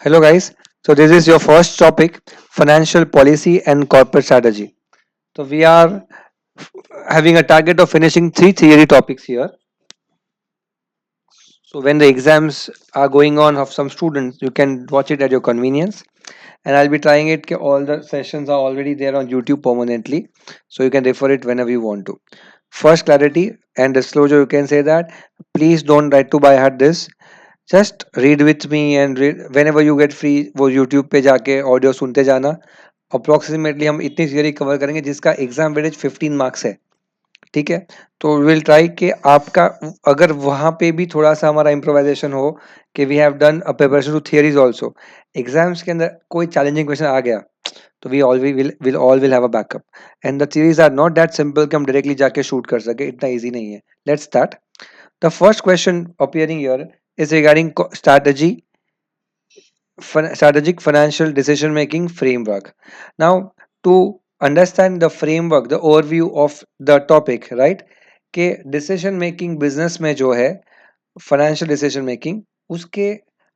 Hello, guys. So, this is your first topic financial policy and corporate strategy. So, we are having a target of finishing three theory topics here. So, when the exams are going on of some students, you can watch it at your convenience. And I'll be trying it. All the sessions are already there on YouTube permanently. So, you can refer it whenever you want to. First, clarity and disclosure. You can say that please don't try to buy hard this. Just read with me and when ever you get free वो YouTube पे जाके audio सुनते जाना. Approximately हम इतनी theory cover करेंगे जिसका exam weightage 15 marks है. ठीक है. तो विल ट्राई कि आपका अगर वहां पे भी थोड़ा सा हमारा इम्प्रोवाइजेशन हो कि we have done a preparation to theories also. Exams के अंदर कोई चैलेंजिंग क्वेश्चन आ गया तो we all will have a backup. And the theories are not that simple कि हम डायरेक्टली जाके शूट कर सके. इतना ईजी नहीं है. Let's start. The first question appearing here is regarding strategic financial decision making framework. Now, to understand the framework, the overview of the topic, right? कि decision making business में जो है फाइनेंशियल डिसीजन मेकिंग उसके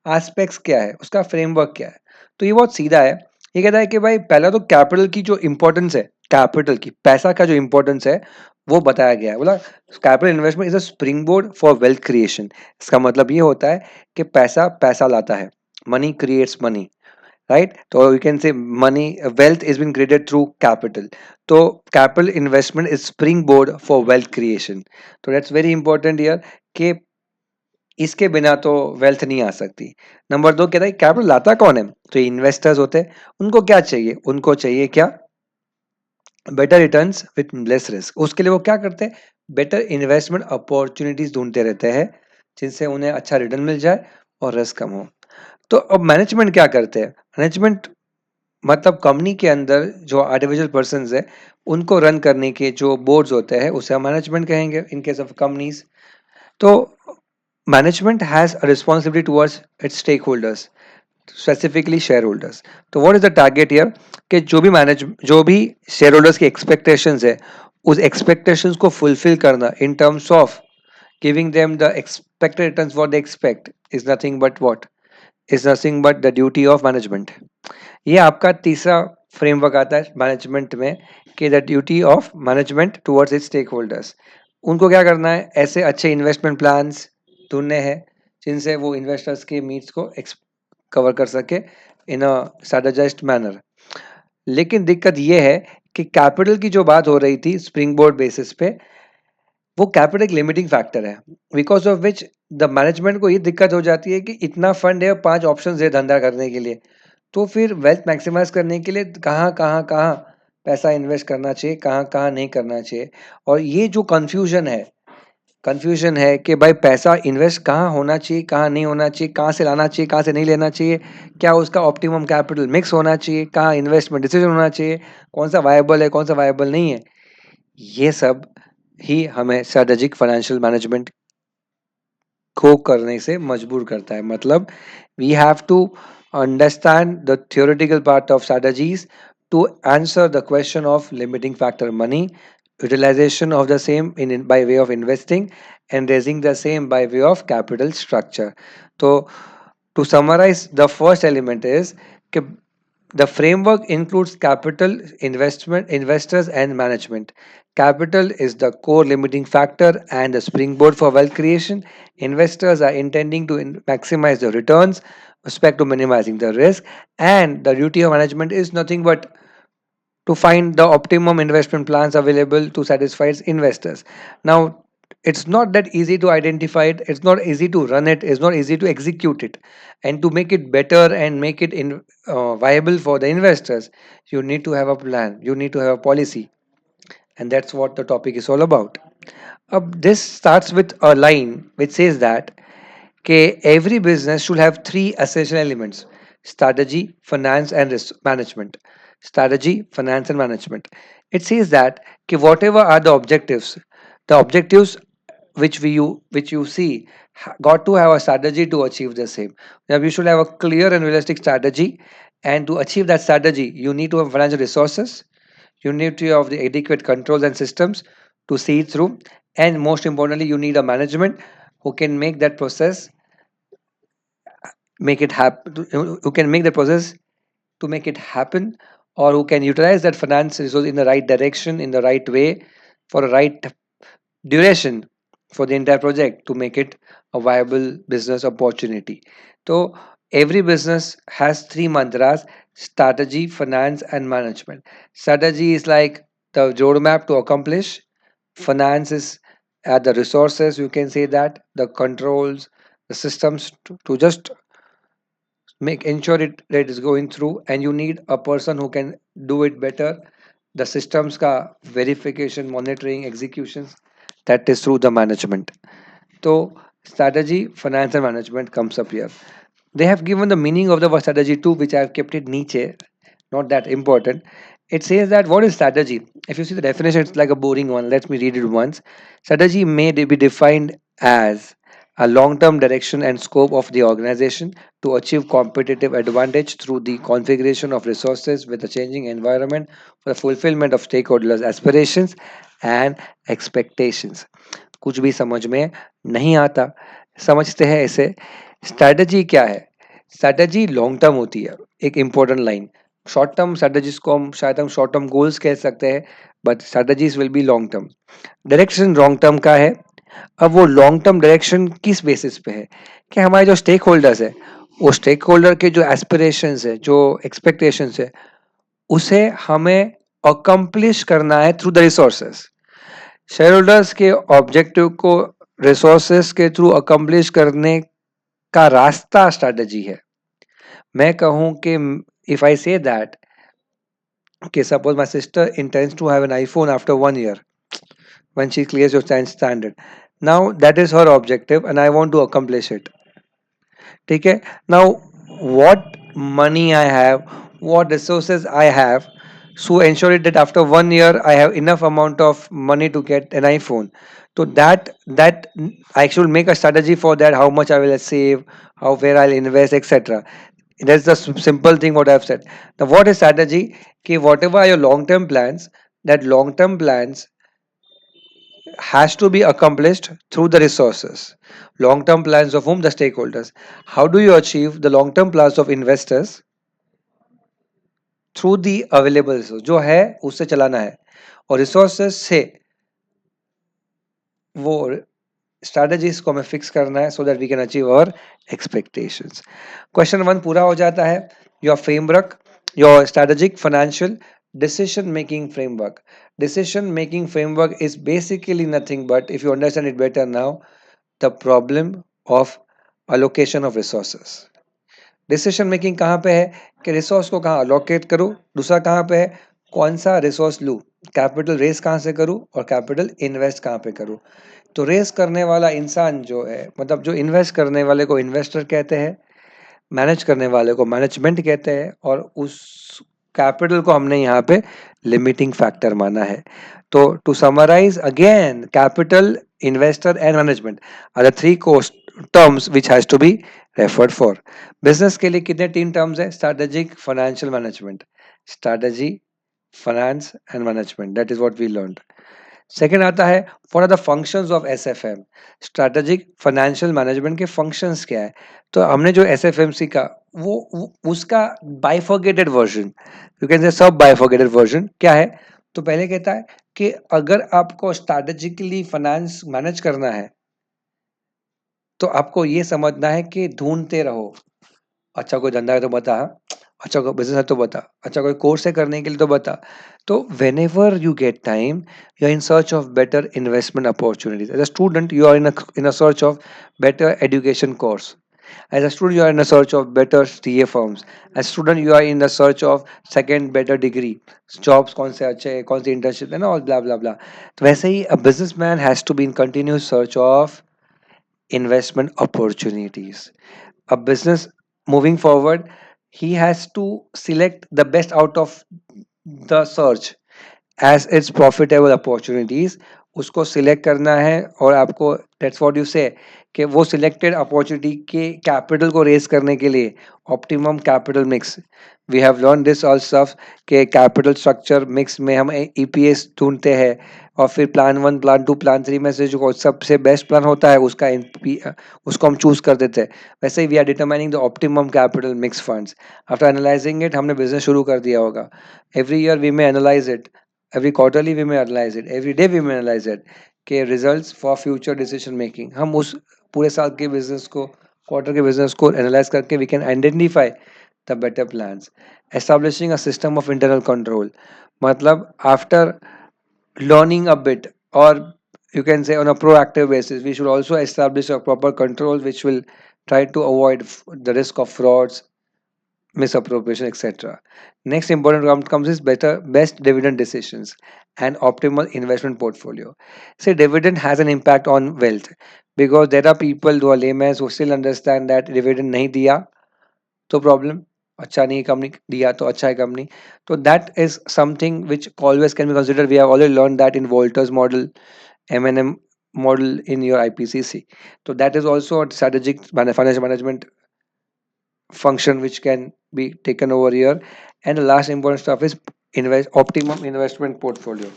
aspects क्या है, उसका framework क्या है. तो ये बहुत सीधा है. ये कहता है कि भाई पहला तो कैपिटल की जो इंपॉर्टेंस है, कैपिटल की पैसा का जो इंपॉर्टेंस है वो बताया गया है. बोला capital investment is a spring board for wealth creation. इसका मतलब ये होता है कि पैसा पैसा लाता है. Money creates money, right? So you can say money wealth is being created through capital. So capital investment is springboard for wealth creation. So that's very important here कि इसके बिना तो वेल्थ नहीं आ सकती. नंबर दो कहता है कैपिटल लाता कौन है. तो इन्वेस्टर्स होते हैं. उनको क्या चाहिए, उनको चाहिए क्या, better returns with less risk. उसके लिए वो क्या करते हैं, बेटर इन्वेस्टमेंट अपॉर्चुनिटीज ढूंढते रहते हैं जिनसे उन्हें अच्छा रिटर्न मिल जाए और रिस्क कम हो. तो अब मैनेजमेंट क्या करते हैं. मैनेजमेंट मतलब कंपनी के अंदर जो इंडिविजुअल पर्सन है उनको रन करने के जो बोर्ड्स होते हैं उसे हम मैनेजमेंट कहेंगे इन केस ऑफ कंपनीज. तो management has a responsibility towards its stake holders, specifically shareholders. तो what is the target year कि जो भी शेयर होल्डर्स की एक्सपेक्टेशंस है उस एक्सपेक्टेशंस को फुलफिल करना in terms of giving them the expected returns what they expect is nothing but what is nothing but the duty of management. ये आपका तीसरा फ्रेमवर्क आता है मैनेजमेंट में कि the duty of management towards its stake holders. उनको क्या करना है, ऐसे अच्छे इन्वेस्टमेंट प्लान्स ढूंढने हैं जिनसे वो इन्वेस्टर्स के नीड्स को कवर कर सके इन अ स्ट्रेटेजाइज्ड मैनर. लेकिन दिक्कत ये है कि कैपिटल की जो बात हो रही थी स्प्रिंग बोर्ड बेसिस पे, वो कैपिटल एक लिमिटिंग फैक्टर है because of which the management को ये दिक्कत हो जाती है कि इतना फंड है और 5 ऑप्शन है धंधा करने के लिए. तो फिर वेल्थ मैक्सिमाइज करने के लिए कहाँ कहाँ कहाँ पैसा इन्वेस्ट करना चाहिए, कहाँ कहाँ नहीं करना चाहिए. और ये जो कन्फ्यूजन है कि भाई पैसा इन्वेस्ट कहाँ होना चाहिए, कहाँ नहीं होना चाहिए, कहाँ से लाना चाहिए, कहाँ से नहीं लेना चाहिए, क्या उसका ऑप्टिमम कैपिटल मिक्स होना चाहिए, कहाँ इन्वेस्टमेंट डिसीजन होना चाहिए, कौन सा वायबल है कौन सा वायबल नहीं है, ये सब ही हमें स्ट्रेटेजिक फाइनेंशियल मैनेजमेंट को करने से मजबूर करता है. मतलब we have to understand the theoretical part of strategies to answer the question of limiting factor money, utilization of the same by way of investing, and raising the same by way of capital structure. So to summarize, the first element is कि the framework includes capital, investment, investors, and management. Capital is the core limiting factor and the springboard for wealth creation. Investors are intending to maximize the returns, respect to minimizing the risk, and the duty of management is nothing but to find the optimum investment plans available to satisfy its investors. Now, it's not that easy to identify it, it's not easy to run it, it's not easy to execute it. And to make it better and make it viable for the investors, you need to have a plan, you need to have a policy. And that's what the topic is all about. This starts with a line which says that every business should have three essential elements: strategy, finance, and risk management. Strategy, finance, and management. It says that whatever are the objectives which you see got to have a strategy to achieve the same. Now you should have a clear and realistic strategy, and to achieve that strategy, you need to have financial resources, you need to have the adequate controls and systems to see it through, and most importantly, you need a management who can make that process make it happen, who can make the process to make it happen, or who can utilize that finance resource in the right direction, in the right way, for a right duration for the entire project to make it a viable business opportunity. So every business has three mantras: strategy, finance, and management. Strategy is like the roadmap to accomplish. Finance is the resources, you can say that, the controls, the systems to just make ensure it is going through, and you need a person who can do it better. The systems ka verification, monitoring, executions, that is through the management. So strategy, finance, and management comes up here. They have given the meaning of the word strategy too, which I have kept it niche, not that important. It says that what is strategy? If you see the definition, it's like a boring one. Let me read it once. Strategy may be defined as a long-term direction and scope of the organization to achieve competitive advantage through the configuration of resources with a changing environment for the fulfillment of stakeholders' aspirations and expectations. कुछ भी समझ में नहीं आता, समझते हैं ऐसे। Strategy क्या है? स्ट्रैटेजी लॉन्ग टर्म होती है, एक important line. Short term strategies को हम शायद हम शॉर्ट टर्म गोल्स कह सकते हैं, but strategies will be long term. Direction long term का है। अब वो लॉन्ग टर्म डायरेक्शन किस बेसिस पे है? कि हमारे जो स्टेक होल्डर्स है, वो स्टेक होल्डर के जो एस्पिरेशंस है, जो एक्सपेक्टेशंस है, उसे हमें अकम्प्लिश करना है through the resources. Share holders के ऑब्जेक्टिव को रिसोर्सेस के थ्रू अकम्प्लिश करने का रास्ता स्ट्रैटेजी है। मैं कहूं कि if I say that, okay, suppose my sister intends to have an iPhone after 1 year when she clears your science standard. Now that is her objective and I want to accomplish it. Okay. Now what money I have, what resources I have, so ensure it that after 1 year I have enough amount of money to get an iPhone. So that I should make a strategy for that, how much I will save, how where I'll invest, etc. That's the simple thing what I've said. Now what is strategy? Okay, whatever are your long-term plans, that long-term plans has to be accomplished through the resources. Long-term plans of whom? The stakeholders. How do you achieve the long-term plans of investors? Through the available resource जो है उससे चलाना है, और resources से वो strategies को हमें फिक्स करना है so that we can achieve our expectations. Question 1 पूरा हो जाता है। Your framework, your strategic financial decision making framework. Decision making framework is basically nothing but, if you understand it better now, the problem of allocation of resources. Decision making कहाँ पे है कि resource को कहाँ अलोकेट करूँ, दूसरा कहाँ पे है कौन सा रिसोर्स लूँ, कैपिटल रेस कहाँ से करूँ और कैपिटल इन्वेस्ट कहाँ पे करूँ। तो रेस करने वाला इंसान जो है, मतलब जो इन्वेस्ट करने वाले को इन्वेस्टर कहते हैं, मैनेज करने वाले को मैनेजमेंट कहते हैं, और उस कैपिटल को हमने यहाँ पे लिमिटिंग फैक्टर माना है। तो to summarise again, capital, investor and management are the three cost terms which has to be referred for. Business के लिए कितने तीन टर्म्स है? Strategic, financial, management. Strategy, finance and management, that is what we learned. Second आता है what are the functions of SFM. Strategic, financial, management के functions क्या है? तो हमने जो एसएफएम सीखा वो उसका बाइफर्केटेड वर्जन, यू कैन से सब बाइफर्केटेड वर्जन क्या है? तो पहले कहता है कि अगर आपको स्ट्रैटेजिकली फाइनेंस मैनेज करना है तो आपको ये समझना है कि ढूंढते रहो। अच्छा कोई धंधा है तो बता, अच्छा कोई बिजनेस है तो बता, अच्छा कोई कोर्स है करने के लिए तो बता। तो whenever you get time, you are in search of better investment opportunities. As a student, you are in a search of better education course. As a student, you are in a search of better CA firms. As a student, you are in the search of second better degree. Jobs कौन से अच्छे हैं, कौन सी internship and all blah blah blah. तो वैसे ही a businessman has to be in continuous search of investment opportunities. A business moving forward, he has to select the best out of the search as its profitable opportunities, उसको select करना है। और आपको that's what you say कि वो selected opportunity के capital को raise करने के लिए optimum capital mix, we have learn this all stuff के कैपिटल स्ट्रक्चर मिक्स में हम ईपीएस ढूंढते हैं, और फिर प्लान 1, प्लान 2, प्लान 3 में से जो सबसे बेस्ट प्लान होता है उसको हम चूज कर देते हैं। वैसे ही we are determining the optimum capital mix funds. After analysing it, हमने बिजनेस शुरू कर दिया होगा। Every year we may analyse it, every quarterly we may analyse it, every day we may analyse it के results for future decision making. हम उस पूरे साल के बिजनेस को, क्वार्टर के बिजनेस को एनालाइज करके we can identify the better plans. Establishing a system of internal control, मतलब after learning a bit, or you can say on a proactive basis, we should also establish a proper control which will try to avoid the risk of frauds, misappropriation, etc. Next important outcomes is better best dividend decisions and optimal investment portfolio. Say dividend has an impact on wealth, because there are people who are laymen who still understand that dividend nahi diya तो problem, अच्छा नहीं कम नहीं दिया तो अच्छा है कम नहीं। तो that is something which always can be consider. We have already learn that in Walter's model, M&M model in your IPCC. So that is also a strategic financial management function which can be taken over here. And the last important stuff is optimum investment portfolio.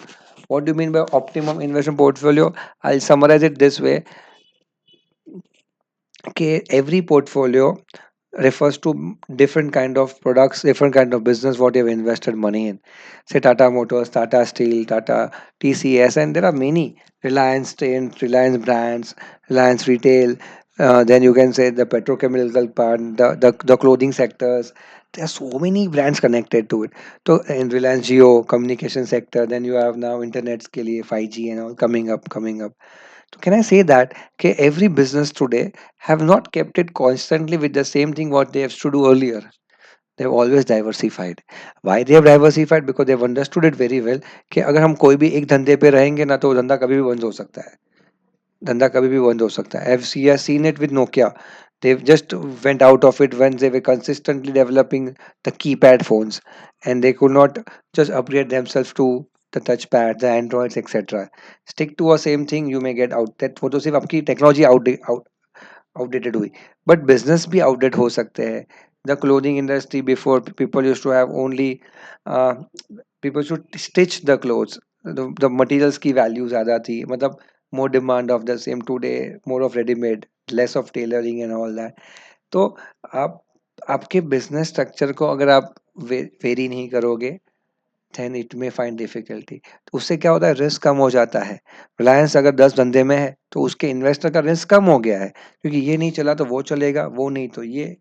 What do you mean by optimum investment portfolio? I'll summarize it this way. Okay, every portfolio refers to different kind of products, different kind of business what you have invested money in. Say Tata Motors, Tata Steel, Tata TCS, and there are many, Reliance Train, Reliance Brands, Reliance Retail. Then you can say the petrochemical part, the clothing sectors. There are so many brands connected to it. So in Reliance Geo communication sector, then you have now internets के लिए 5G and all coming up. So can I say that okay, every business today have not kept it constantly with the same thing what they used to do earlier. They've always diversified. Why they have diversified? Because they've understood it very well कि अगर हम कोई भी एक धंधे पे रहेंगे ना तो वो धंधा कभी भी बंद हो सकता है। धंधा कभी भी बंद हो सकता है। I've seen it with Nokia. They've just went out of it when they were consistently developing the keypad phones, and they could not just upgrade themselves to the touchpads, the Androids, etc. Stick to a same thing, you may get out. That वो तो सिर्फ आपकी technology outdated हुई, but business भी outdate हो सकते हैं। The clothing industry before people use to have only people should stitch the clothes, the materials की वैल्यू ज़्यादा थी, मतलब more demand of the same today, more of readymade, less of tailoring and all that. तो आप आपके business structure को अगर आप वेरी नहीं करोगे देन इट में फाइंड डिफिकल्टी। तो उससे क्या होता है, रिस्क कम हो जाता है। रिलायंस अगर 10 धंधे में है तो उसके इन्वेस्टर का रिस्क कम हो गया है, क्योंकि ये नहीं चला तो वो चलेगा, वो नहीं तो ये,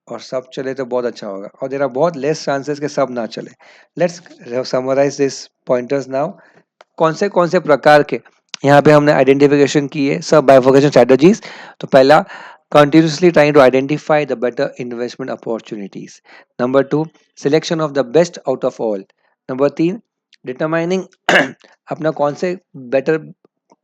और सब चले तो बहुत अच्छा होगा, और देर आर बहुत लेस चांसेस के सब ना चले। Let's summarise this pointers now. कौन से प्रकार के यहाँ पे हमने आइडेंटिफिकेशन की है सब बाइफर्केशन स्ट्रेटजीज। तो पहला, continuously trying to identify the better investment opportunities. Number 2, selection of the best out of all. Number 3, determining अपना कौन से better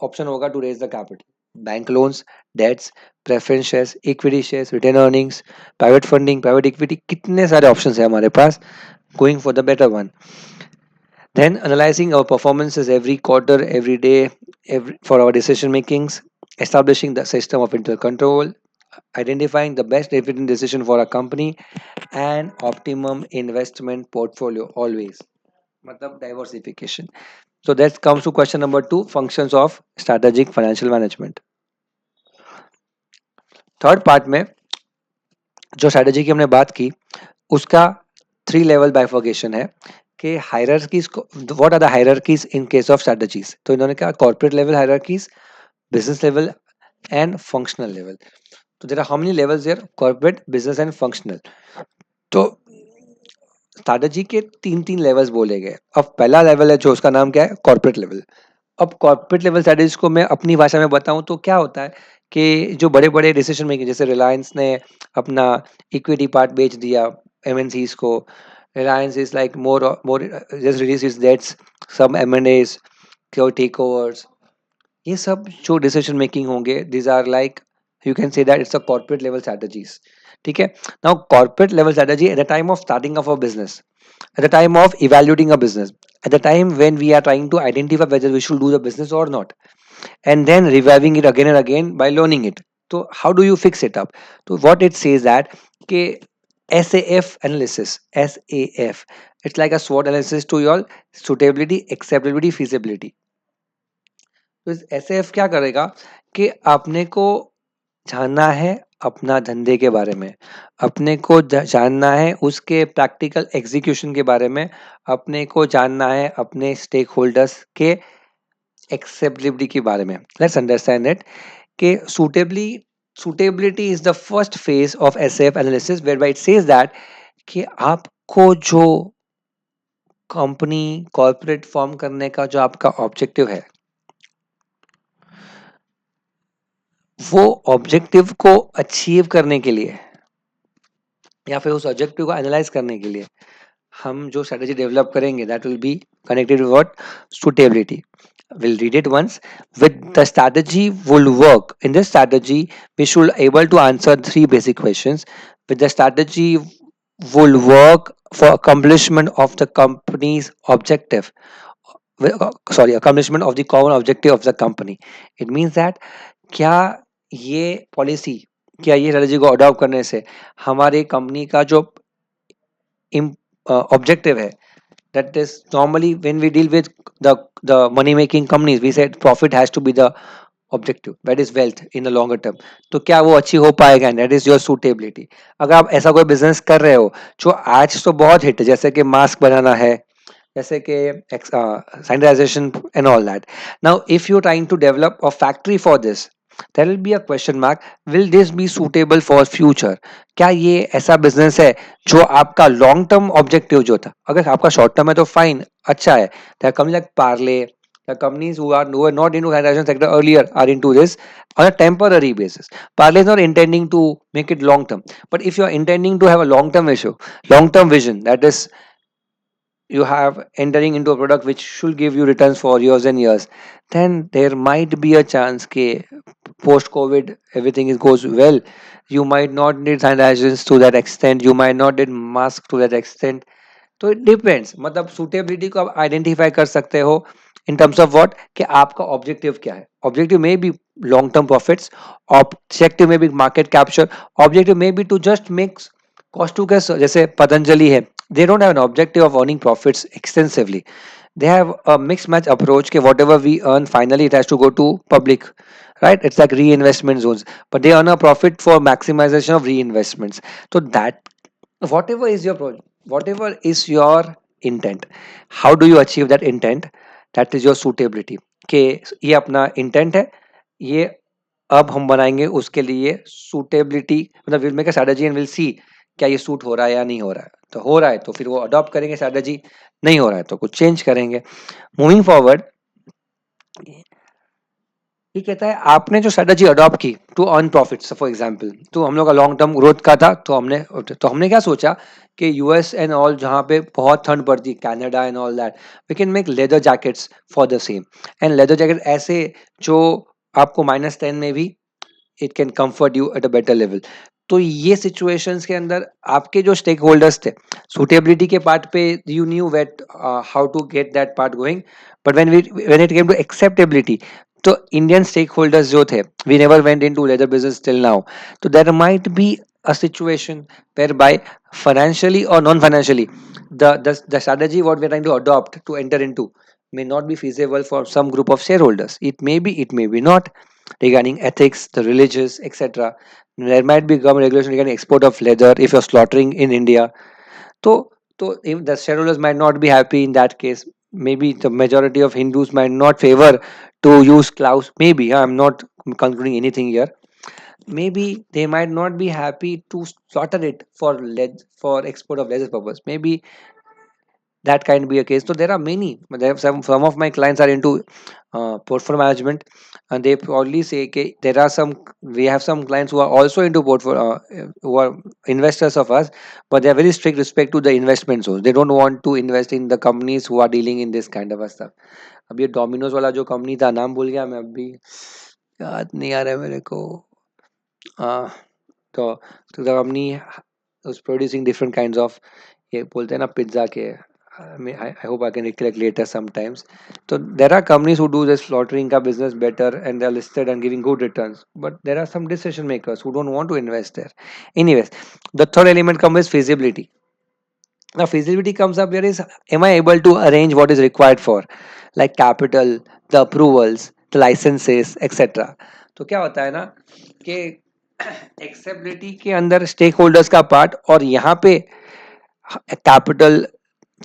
option होगा to raise the capital. Bank loans, debts, preference shares, equity shares, return earnings, private funding, private equity, कितने सारे options है हमारे पास, going for the better one. Then analyzing our performances every quarter, every day, for our decision makings, establishing the system of internal control, identifying the best dividend decision for a company, and optimum investment portfolio always. मतलब diversification. So that comes to question number 2, functions of strategic financial management. Third part में जो strategy की हमने बात की उसका 3 level bifurcation है कि हायरार्कीज को, what are the hierarchies in case of strategies. तो इन्होंने कहा corporate level hierarchies, business level and functional level. So there are how many levels there? Corporate, business and functional. तो स्ट्रैटेजी के तीन तीन लेवल्स बोले गए। अब पहला लेवल है जो उसका नाम क्या है, कॉर्पोरेट लेवल। अब कॉर्पोरेट लेवल स्ट्रैटेजीज को मैं अपनी भाषा में बताऊं तो क्या होता है कि जो बड़े बड़े डिसीजन मेकिंग, जैसे रिलायंस ने अपना इक्विटी पार्ट बेच दिया MNCs को, Reliance is like more just reduce its debts, some M&As, take overs, ये सब जो डिसीजन मेकिंग होंगे this are like you can say that it's a corporate level strategies. ठीक है, now corporate level strategy at the time of starting of a business, at the time of evaluating a business, at the time when we are trying to identify whether we should do the business or not, and then reviving it again and again by learning it. So how do you fix it up? So what it says that okay, SAF analysis, SAF, it's like a SWOT analysis to your suitability, acceptability, feasibility. तो इस SF क्या करेगा कि अपने को जानना है अपना धंधे के बारे में, अपने को जानना है उसके प्रैक्टिकल एग्जीक्यूशन के बारे में, अपने को जानना है अपने स्टेक होल्डर्स के एक्सेप्टेबिलिटी के बारे में। लेट्स अंडरस्टैंड इट कि suitability is the first phase of SF analysis whereby it says that कि आपको जो कंपनी कॉर्पोरेट फॉर्म करने का जो आपका ऑब्जेक्टिव है, वो ऑब्जेक्टिव को अचीव करने के लिए या फिर उस ऑब्जेक्टिव को एनालाइज करने के लिए हम जो स्ट्रेटेजी डेवलप करेंगे that will be connected with what, suitability. We'll read it once. With the strategy will work. In this strategy, we should able to answer three basic questions. With the strategy will work for accomplishment of the company's objective. Sorry, accomplishment of the common objective of the company. It means that क्या ये policy, क्या ये strategy को adopt करने से हमारे company का जो ऑब्जेक्टिव है, that is normally when we deal with the money making companies we said profit has to be the objective, that is wealth in the longer term. तो क्या वो अच्छी हो पाएगा, that is your suitability. अगर आप ऐसा कोई बिजनेस कर रहे हो जो आज तो बहुत हिट है, जैसे कि मास्क बनाना है, जैसे कि sanitization and all that. Now if you trying to develop a factory for this, there will be a question mark, will this be suitable for future. क्या ये ऐसा बिजनेस है जो आपका लॉन्ग टर्म ऑब्जेक्टिव जो था, अगर आपका शॉर्ट टर्म है तो फाइन, अच्छा है. there are companies like Parle, the companies who are not into sanitation sector earlier are into this on a temporary basis. Parle is not intending to make it long term, but if you are intending to have a long term issue, long term vision, that is you have entering into a product which should give you returns for years and years, then there might be a chance that post COVID everything goes well. You might not need sanitizations to that extent. You might not need mask to that extent. तो it depends, मतलब suitability को आप identify कर सकते हो इन terms of what कि आपका objective क्या है. Objective may be long term profits, objective में भी मार्केट कैप्चर, ऑब्जेक्टिव में भी to just makes cost to cash. जैसे पतंजलि है, they don't have an objective of earning profits extensively. They have a mixed match approach कि whatever we earn finally it has to go to public, right? It's like reinvestment zones, but they earn a profit for maximization of reinvestments. So that whatever is your project, whatever is your intent, how do you achieve that intent, that is your suitability. कि ये अपना intent है, ये अब हम बनाएंगे उसके लिए सूटेबिलिटी, मतलब will make a strategy and will see क्या ये सूट हो रहा है या नहीं हो रहा है. तो हो रहा है तो फिर वो अडॉप्ट करेंगे स्ट्रेटजी, नहीं हो रहा है तो कुछ चेंज करेंगे. मूविंग फॉरवर्ड, ये कहता है आपने जो स्ट्रेटजी अडॉप्ट की to earn profits, for example तो हम लोग का लॉन्ग टर्म ग्रोथ का था, तो हमने क्या सोचा कि यूएस एंड ऑल जहाँ पे बहुत ठंड पड़ती, Canada and all that, we can make leather jackets for the same. And leather jacket ऐसे जो आपको -10 में भी it can comfort you at a better level. तो ये सिचुएशंस के अंदर आपके जो स्टेक होल्डर्स थे, सुटेबिलिटी के पार्ट पे you knew what how to get that part going, but when it came to acceptability, तो इंडियन स्टेक होल्डर्स जो थे, we never went into leather business till now. तो there might be a situation whereby financially or non-financially the strategy what we're trying to adopt to enter into may not be feasible for some group of shareholders. It may be not, regarding ethics, the religious, etc. There might be government regulation regarding export of leather if you're slaughtering in India. So, if the shareholders might not be happy in that case. Maybe the majority of Hindus might not favor to use clouds. Maybe I'm not concluding anything here. Maybe they might not be happy to slaughter it for for export of leather purpose. Maybe that can be a case. So there are many. There have some of my clients are into portfolio management, and they probably say okay, there are some. We have some clients who are also into portfolio, who are investors of us, but they are very strict respect to the investment zones. They don't want to invest in the companies who are dealing in this kind of a stuff. अब ये Domino's वाला जो company था, नाम भूल गया मैं अभी, याद नहीं आ रहा है मेरे को. हाँ, तो the company was producing different kinds of, ये बोलते हैं ना पिज्जा के. I hope I can recollect later sometimes. So there are companies who do this slaughtering ka business better and they're listed and giving good returns. But there are some decision makers who don't want to invest there. Anyways, the third element comes is feasibility. Now feasibility comes up here is, am I able to arrange what is required for, like capital, the approvals, the licences etcetera. तो क्या होता है ना कि acceptability के अंदर stake holders का part, और यहाँ पे कैपिटल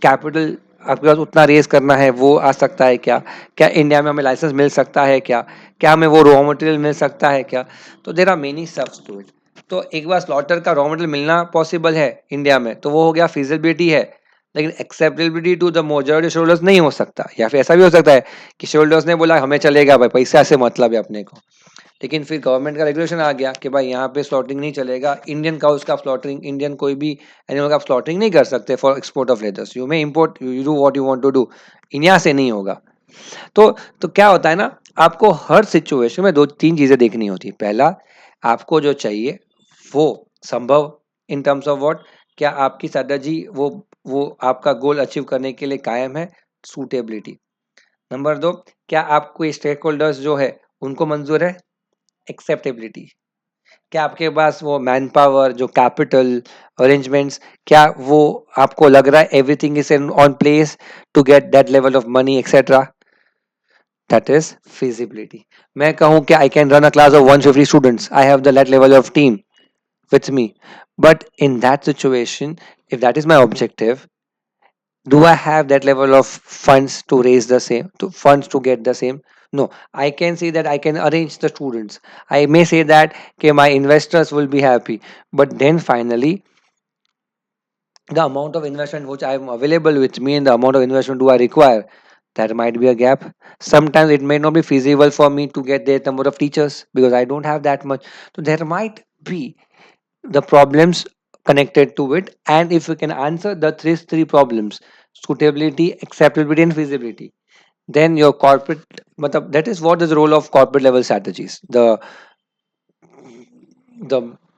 कैपिटल आपके पास उतना रेज करना है वो आ सकता है क्या, क्या इंडिया में हमें लाइसेंस मिल सकता है क्या, क्या हमें वो रॉ मटेरियल मिल सकता है क्या। तो there are many steps to it. तो एक बार स्लॉटर का रॉ मटेरियल मिलना पॉसिबल है इंडिया में तो वो हो गया फिजिबिलिटी है, लेकिन acceptability to the majority share holders नहीं हो सकता। या फिर ऐसा भी हो सकता है कि शेयर होल्डर्स ने बोला हमें चलेगा भाई, पैसा से मतलब है अपने को, लेकिन फिर गवर्नमेंट का रेगुलेशन आ गया कि भाई यहाँ पे स्लॉटिंग नहीं चलेगा, इंडियन काउस का स्लॉटिंग, इंडियन कोई भी एनिमल का स्लॉटिंग नहीं कर सकते for export of leathers, you may import, you do what you want to do, India से नहीं होगा। तो क्या होता है ना, आपको हर सिचुएशन में दो तीन चीजें देखनी होती है। पहला, आपको जो चाहिए वो संभव इन टर्म्स ऑफ व्हाट, क्या आपकी स्ट्रेटजी वो आपका गोल अचीव करने के लिए कायम है, सूटेबिलिटी। नंबर दो, क्या आपको स्टेक होल्डर्स जो है उनको मंजूर है, एक्सेप्टेबिलिटी। क्या आपके पास वो मैन पावर, जो कैपिटल अरेंजमेंट्स, क्या वो आपको लग रहा है everything is on place to get that level of money etcetera, that is feasibility। मैं कहूं कि I can run a class of 150 students, I have the that level of team with me, but in that situation, if that is my objective, do I have that level of funds to raise the same, to funds to get the same? No. I can say that I can arrange the students, I may say that okay, my investors will be happy, but then finally the amount of investment which I am available with me and the amount of investment do I require, there might be a gap. Sometimes it may not be feasible for me to get that number of teachers because I don't have that much. So there might be the problems connected to it, and if we can answer the three problems, suitability, acceptability and feasibility, then your corporate, that is what is the role of corporate level strategies. The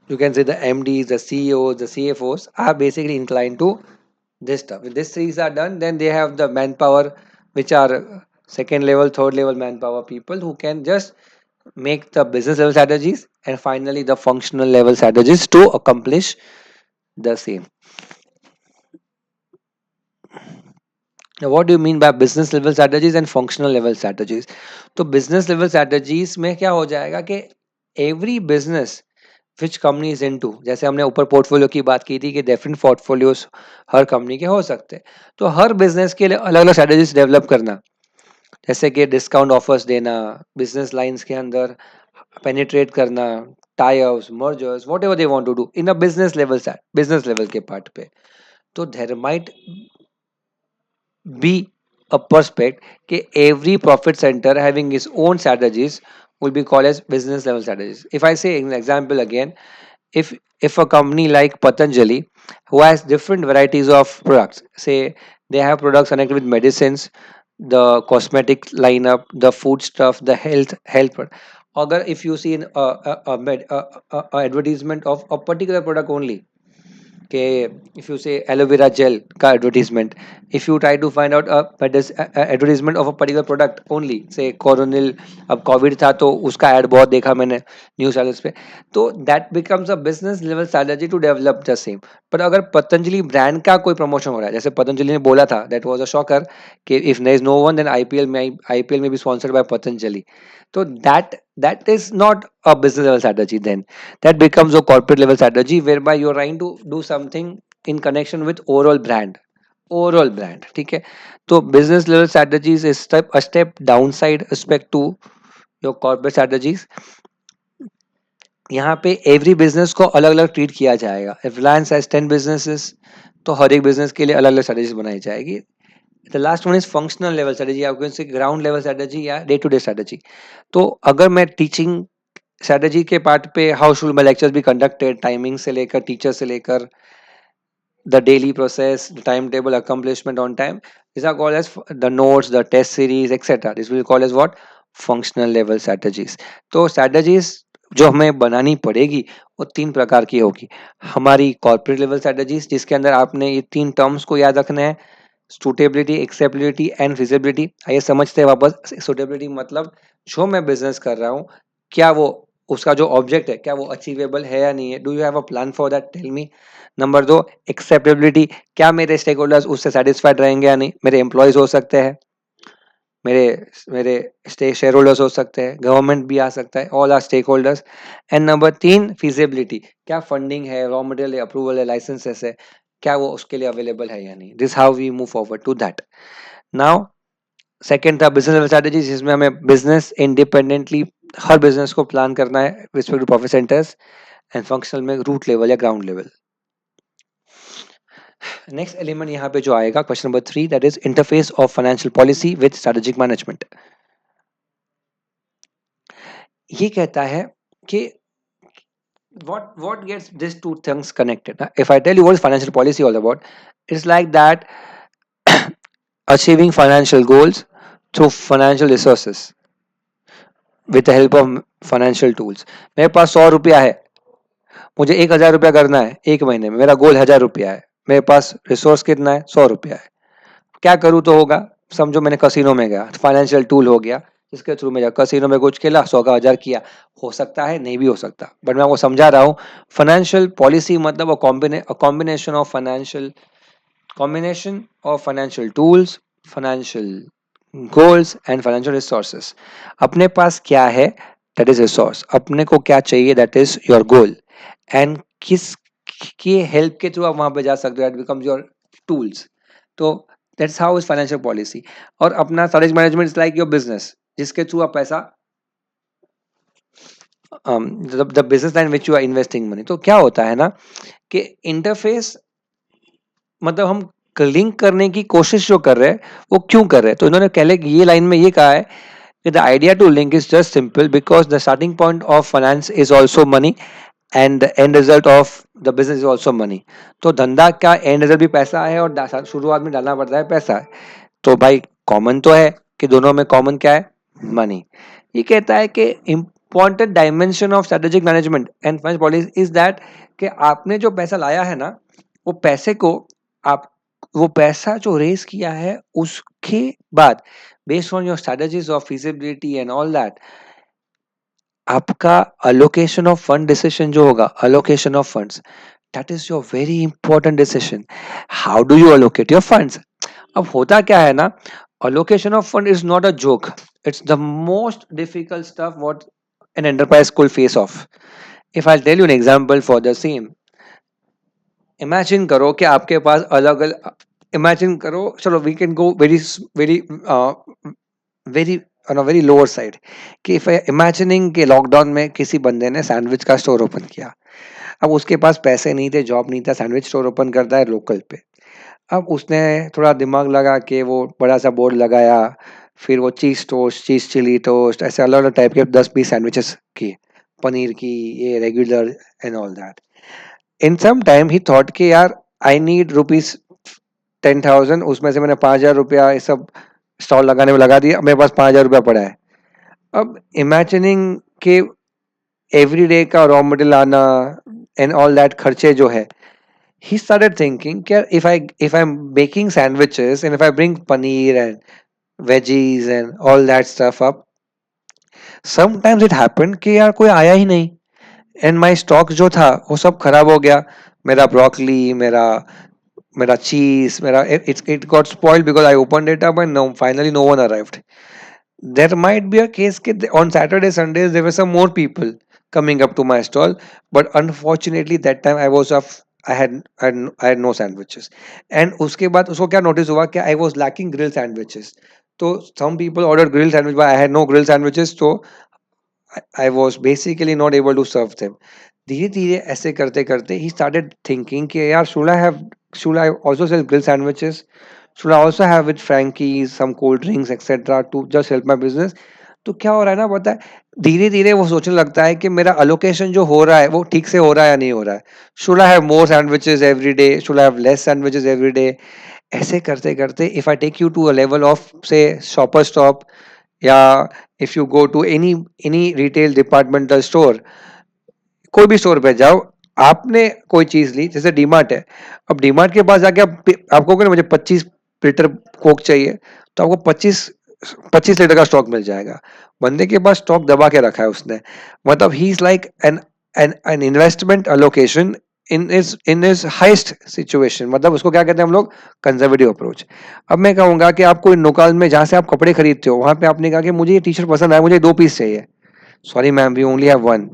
you can say the MDs, the CEOs, the CFOs are basically inclined to this stuff. If these things are done, then they have the manpower, which are second level, third level manpower people who can just make the business level strategies and finally the functional level strategies to accomplish the same. Now, what do you mean by business level strategies and functional level strategies? तो business level strategies में क्या हो जाएगा कि every business which company is into, जैसे हमने ऊपर portfolio की बात की थी कि डिफरेंट पोर्टफोलियोज हर कंपनी के हो सकते हैं, तो हर बिजनेस के लिए अलग अलग स्ट्रेटेजीज डेवलप करना, जैसे कि डिस्काउंट ऑफर्स देना, बिजनेस लाइंस के अंदर पेनिट्रेट करना, tie-ups, mergers, whatever they want to do in a business level के पार्ट पे। तो there might be a perspective कि every profit center having its own strategies will be called as business level strategies. If I say an example again, if a company like Patanjali, who has different varieties of products, say they have products connected with medicines, the cosmetic lineup, the food stuff, the health product. Agar if you see in a advertisement of a particular product only, कि if you say aloe vera gel का advertisement, if you try to find out advertisement of a particular product only, say coronil, अब Covid था तो उसका ad बहुत देखा मैंने news channels पे, तो that becomes a business level strategy to develop the same. पर अगर पतंजलि ब्रांड का कोई प्रमोशन हो रहा है, जैसे पतंजलि ने बोला था, that was a shocker कि if there is no one then IPL may be sponsored by Patanjali, तो that is not a business level strategy, then that becomes a corporate level strategy whereby you're trying to do something in connection with overall brand, ठीक है। तो business level strategies is a step downside aspect to your corporate strategies। यहाँ पे every business को अलग अलग treat किया जाएगा। इफ रिलायंस हैज 10 बिजनेसेस तो हर एक बिजनेस के लिए अलग अलग स्ट्रेटेजीज बनाई जाएगी। The last one is functional level strategy, आप can say ground level strategy या डे टू डे स्ट्रेटेजी। तो अगर मैं टीचिंग स्ट्रेटेजी के पार्ट पे, how should my lectures be conducted, timing से लेकर, टीचर से लेकर, the daily process, the timetable, accomplishment on time, these are called as the notes, the test series, etc. This will be called as what? Functional level strategies. तो strategies जो हमें बनानी पड़ेगी वो तीन प्रकार की होगी। हमारी कॉर्पोरेट लेवल स्ट्रेटेजीज, जिसके अंदर आपने ये तीन टर्म्स को याद रखना है, सुटेबिलिटी, एक्सेप्टेबिलिटी एंड फिजिबिलिटी। आइए समझते हैं वापस। सुटेबिलिटी मतलब जो मैं बिजनेस कर रहा हूँ, क्या वो, उसका जो ऑब्जेक्ट है क्या वो अचीवेबल है या नहीं है, do you have a plan for that, tell me. Number दो, एक्सेप्टेबिलिटी, क्या मेरे स्टेक होल्डर्स उससे सेटिस्फाइड रहेंगे या नहीं, मेरे एम्प्लॉयज हो सकते हैं, मेरे मेरे शेयर होल्डर्स हो सकते हैं, गवर्नमेंट भी आ सकता है, all are stakeholders. And number 3 feasibility, क्या फंडिंग है, रॉ मटेरियल है, अप्रूवल है, लाइसेंसेस है, क्या वो उसके लिए अवेलेबल है या नहीं। This how we move forward to that. Now second था बिजनेस स्ट्रेटेजी, जिसमें हमें बिजनेस इंडिपेंडेंटली हर बिजनेस को प्लान करना है respect to profit centres and functional में रूट लेवल या ग्राउंड लेवल। नेक्स्ट एलिमेंट यहाँ पे जो आएगा question number 3, that is interface of financial policy with strategic management. ये कहता है कि what gets these two things connected. If I tell you what is financial policy all about, it's like that achieving financial goals through financial resources with the help of financial tools. मेरे पास 100 रुपया है, मुझे 1000 रुपया करना है एक महीने में, मेरा गोल 1000 रुपया है, मेरे पास रिसोर्स कितना है, 100 रुपया है, क्या करूँ तो होगा। समझो मैंने कसिनो में गया, फाइनेंशियल टूल हो गया जिसके थ्रू में कसिनो में कुछ खेला, 100 का 1000 किया, हो सकता है नहीं भी हो सकता, बट मैं आपको समझा रहा हूँ। फाइनेंशियल पॉलिसी मतलब combination of financial tools, financial goals and financial resources. अपने पास क्या है, दैट इज रिसोर्स, अपने को क्या चाहिए, that is your goal, and किस की हेल्प के थ्रू आप वहां पे जा सकते हो, दैट बिकम्स योर टूल्स। तो that's how is financial policy. और अपना strategic management is like your business, जिसके थ्रू आप पैसा the business line which you are investing money. तो क्या होता है ना कि इंटरफेस मतलब हम लिंक करने की कोशिश जो कर रहे हैं वो क्यों कर रहे हैं। तो इन्होंने पहले ये लाइन में ये कहा है कि the idea to link is just simple because the starting point of finance is also money and the end result of the business is also money. तो धंधा का एंड रिजल्ट भी पैसा है और शुरुआत में डालना पड़ता है पैसा है। तो भाई कॉमन तो है कि दोनों में कॉमन क्या है, मनी। ये कहता है कि important dimension of strategic management and finance policy is that कि आपने जो पैसा लाया है ना, वो पैसे को आप वो पैसा जो रेस किया है उसके बाद based on your strategies of feasibility and all that, आपका अलोकेशन ऑफ फंड डिसीजन जो होगा, allocation of funds, that is your very important decision. How do you allocate your funds. अब होता क्या है ना, allocation of fund is not a joke, it's the most difficult stuff what an enterprise could face off. If I'll tell you an example for the same, imagine करो कि आपके पास अलग अलग, imagine करो, चलो we can go very very on a very lower side, कि if I imagining कि lockdown में किसी बंदे ने सैंडविच का स्टोर ओपन किया। अब उसके पास पैसे नहीं थे, जॉब नहीं था, सैंडविच स्टोर ओपन करता है लोकल पे। अब उसने थोड़ा दिमाग लगा के वो बड़ा सा बोर्ड लगाया, फिर वो cheese toast, cheese chilli toast, ऐसे अलग अलग टाइप के 10-20 सैंडविचेस किए, पनीर की, ये regular and all that. In some time he thought कि यार आई नीड ₹10,000, उसमें से मैंने 5,000 रुपया ये सब स्टॉल लगाने में लगा दिया, मेरे पास 5,000 रुपया पड़ा है। अब इमेजिनिंग के एवरी डे का रॉ मटेरियल आना एंड ऑल दैट खर्चे जो है, he started thinking if I'm baking sandwiches and if I bring paneer and veggies and all that stuff up, sometimes it happened कि यार कोई आया ही नहीं and my stock जो था वो सब खराब हो गया। मेरा ब्रोकली, मेरा चीज, मेरा it got spoiled because I opened it up and no, finally no one arrived. There might be a case that on Saturday, Sundays there were some more people coming up to my stall, but unfortunately that time I was off. I had no sandwiches. And उसके बाद उसको क्या notice हुआ कि I was lacking grilled sandwiches. तो some people ordered grilled sandwich, but I had no grilled sandwiches, so I was basically not able to serve them. धीरे धीरे ऐसे करते करते he started thinking कि यार should I also sell grilled sandwiches? Should I also have with Frankie's, some cold drinks, etc. to just help my business? तो क्या हो रहा है ना, पता है, धीरे धीरे वो सोचने लगता है कि मेरा अलोकेशन जो हो रहा है वो ठीक से हो रहा है या नहीं हो रहा है। Should I have more sandwiches every day, should I have less sandwiches every day. ऐसे करते करते if I take you to a level of say shopper stop, या if you go to any retail departmental store, कोई भी store पे जाओ, आपने कोई चीज ली, जैसे डीमार्ट है, अब डीमार्ट के पास जाके आपको कहोगे ना मुझे 25 लीटर कोक चाहिए, तो आपको 25 लीटर का स्टॉक मिल जाएगा। बंदे के पास स्टॉक दबा के रखा है उसने, मतलब he is like an an an investment allocation in is highest situation, मतलब उसको क्या कहते हैं हम लोग, कंजर्वेटिव अप्रोच। अब मैं कहूंगा कि आप कोई दुकान में जहां से आप कपड़े खरीदते हो वहां पे आपने कहा कि मुझे ये टी शर्ट पसंद आया, मुझे 2 पीस चाहिए। Sorry ma'am, we only have one,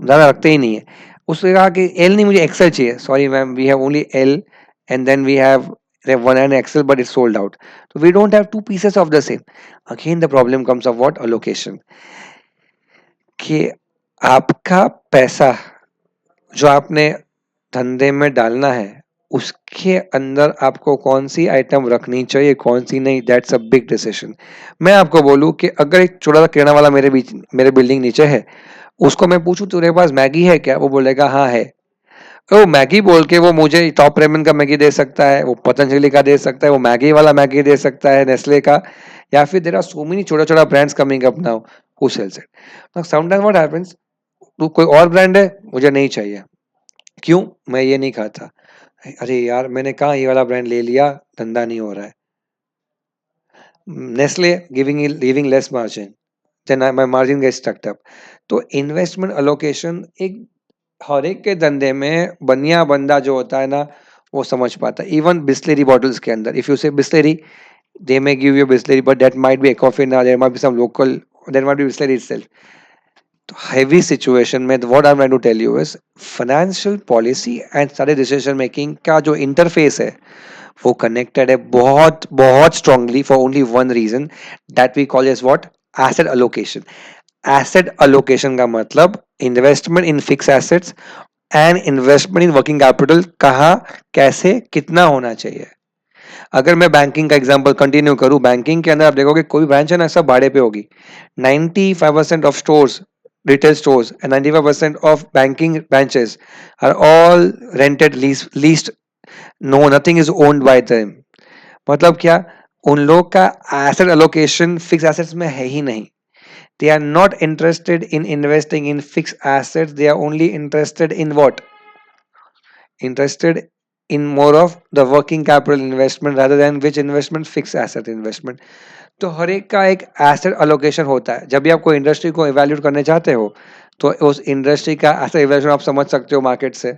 ज्यादा रखते ही नहीं है। उसने कहा कि एल नहीं, मुझे एक्सेल चाहिए। Sorry ma'am, we have only L, and then we have one and XL but it sold out. तो we don't have 2 pieces of the same. Again the problem comes of what, allocation, कि आपका पैसा जो आपने धंधे में डालना है उसके अंदर आपको कौन सी आइटम रखनी चाहिए, कौन सी नहीं, दैट्स अ बिग डिसीजन। मैं आपको बोलूं कि अगर एक छोटा सा किराना वाला मेरे बिल्डिंग नीचे है, उसको मैं पूछूं तेरे पास मैगी है क्या, वो बोलेगा हाँ है। वो मैगी बोल के वो मुझे टॉप रेमन का मैगी दे सकता है, वो पतंजलि का दे सकता है, वो मैगी वाला मैगी दे सकता है, नेस्ले का, या फिर देयर आर सो मेनी छोटा छोटा brands coming up now who sells it. Now sometimes what happens, तू कोई और ब्रांड है, मुझे नहीं चाहिए। क्यों? मैं ये नहीं खाता। अरे यार, मैंने कहा ये वाला ब्रांड ले लिया, धंधा नहीं हो रहा है। Nestle giving less margin, then my margin gets stuck up. तो इन्वेस्टमेंट अलोकेशन एक हर एक के धंधे में बनिया बंदा जो होता है ना, वो समझ पाता है। इवन बिस्लरी बॉटल्स के अंदर, इफ यू से Bisleri, they may give you Bisleri, but that might be Ecofin, or there might be some local, there might be Bisleri itself. तो heavy situation में what I'm trying to tell you is financial policy and सारे decision making का जो interface है वो connected है बहुत बहुत strongly for only one reason that we call as what, asset allocation. Asset allocation का मतलब investment in fixed assets and investment in working capital, कहाँ, कैसे, कितना होना चाहिए। अगर मैं बैंकिंग का एग्जांपल कंटिन्यू करूं, बैंकिंग के अंदर आप देखोगे कोई ब्रांच है ना, सब भाड़े पे होगी। 95% of stores, retail stores and 95% of banking branches are all rented, leased, no nothing is owned by them. मतलब क्या, उन लोग का एसेट एलोकेशन फिक्स एसेट्स में है ही नहीं। They are not interested in investing in fix assets, they are only interested in what, interested in more of the working capital investment rather than which investment, fixed asset investment। तो हर एक का एक asset allocation होता है। जब भी आप कोई इंडस्ट्री को इवैल्यूएट करने चाहते हो तो उस इंडस्ट्री का एसेट इवैल्यूएशन आप समझ सकते हो मार्केट से।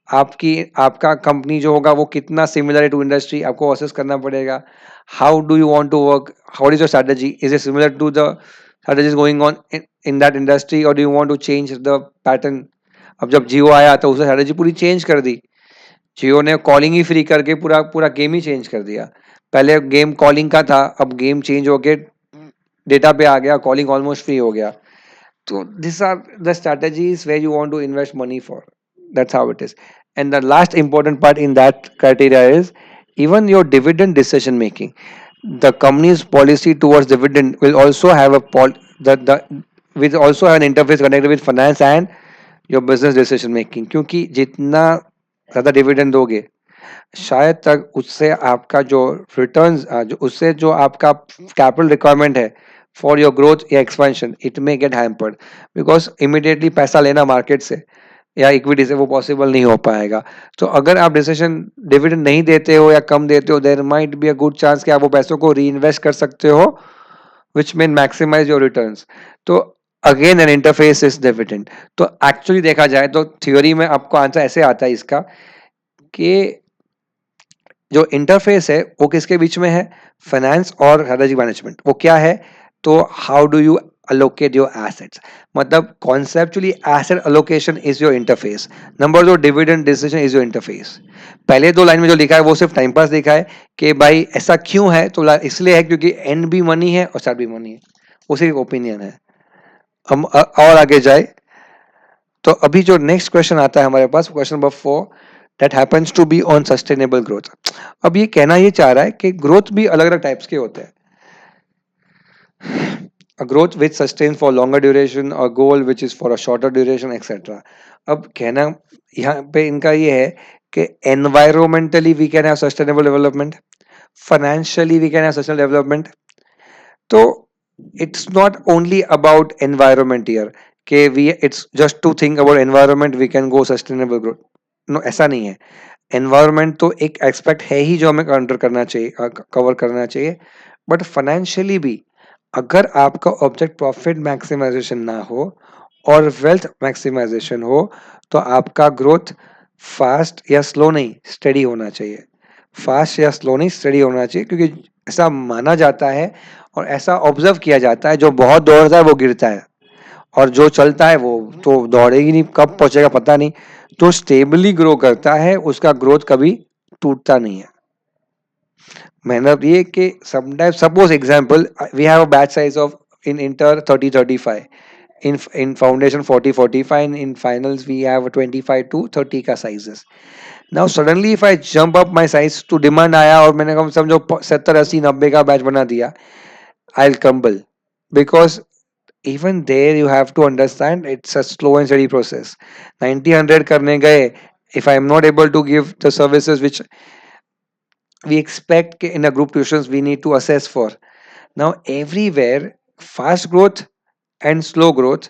आपकी आपका कंपनी जो होगा वो कितना सिमिलर है टू इंडस्ट्री, आपको असेस करना पड़ेगा। How do you want to work, how is your strategy, is it similar to the strategies going on in that industry, और do you want to change the pattern. अब जब जियो आया तो उसने strategy पूरी चेंज कर दी। जियो ने कॉलिंग ही free करके पूरा पूरा गेम ही चेंज कर दिया। पहले गेम कॉलिंग का था, अब गेम चेंज होके डेटा पे आ गया, कॉलिंग ऑलमोस्ट फ्री हो गया। तो this are the strategies where you want to invest money for, that's how it is. And the last important part in that criteria is even your dividend decision making. The company's policy towards dividend will also have a the will also have an interface connected with finance and your business decision making, क्योंकि जितना ज़्यादा dividend दोगे शायद तक उससे आपका जो returns, जो उससे जो आपका कैपिटल रिक्वायरमेंट है फॉर योर ग्रोथ या expansion, it may gate hampered, because immediately पैसा लेना मार्केट से या इक्विटी से वो पॉसिबल नहीं हो पाएगा। तो अगर आप डिसीजन डिविडेंड नहीं देते हो या कम देते हो, there might be a good chance कि आप वो पैसों को री इन्वेस्ट कर सकते हो, विच मेन मैक्सिमाइज योर रिटर्न्स। तो again an interface is dividend. तो एक्चुअली देखा जाए तो थ्योरी में आपको आंसर ऐसे आता है इसका कि जो इंटरफेस है वो किसके बीच में है, फाइनेंस और स्ट्रेटेजी मैनेजमेंट। वो क्या है, तो how do you allocate your assets, मतलब conceptually asset allocation is your interface, number दो dividend decision is your interface. पहले दो लाइन में जो लिखा है वो सिर्फ टाइम पास लिखा है कि भाई ऐसा क्यों है, तो इसलिए है क्योंकि एंड भी मनी है और स्टार्ट भी मनी है, उसी ओपिनियन है। हम और आगे जाए तो अभी जो नेक्स्ट क्वेश्चन आता है हमारे पास, question number 4, that happens to be on sustainable growth. अब ये कहना ये चाह रहा है कि ग्रोथ भी अलग अलग टाइप्स के होते हैं। A growth which sustains for longer duration, a goal which is for a shorter duration, etc. अब कहना यहाँ पे इनका ये है कि environmentally we can have sustainable development, financially we can have sustainable development। तो it's not only about environment here कि we it's just to think about environment we can go sustainable growth, no ऐसा नहीं है। Environment तो एक aspect है ही जो हमें कंट्रोल करना चाहिए, कवर करना चाहिए, बट फाइनेंशियली भी अगर आपका ऑब्जेक्ट प्रॉफिट मैक्सिमाइजेशन ना हो और वेल्थ मैक्सिमाइजेशन हो तो आपका ग्रोथ फास्ट या स्लो नहीं, स्टेडी होना चाहिए। फास्ट या स्लो नहीं, स्टेडी होना चाहिए, क्योंकि ऐसा माना जाता है और ऐसा ऑब्जर्व किया जाता है, जो बहुत दौड़ता है वो गिरता है, और जो चलता है वो तो दौड़ेगी नहीं, कब पहुंचेगा पता नहीं। तो स्टेबली ग्रो करता है, उसका ग्रोथ कभी टूटता नहीं है। मतलब ये कि sometime suppose example, we have a batch size of in inter 30-35, in foundation 40-45, and in finals we have 25 to 30 का sizes. Now suddenly if I jump up my size to demand आया और मैंने कम समझो 70-80-90 का बैच बना दिया, I'll crumble, because even there you have to understand it's a slow and steady process. 90-100 करने गए, if I am not able to give the services which we expect in a group tuitions, we need to assess for. Now everywhere, fast growth and slow growth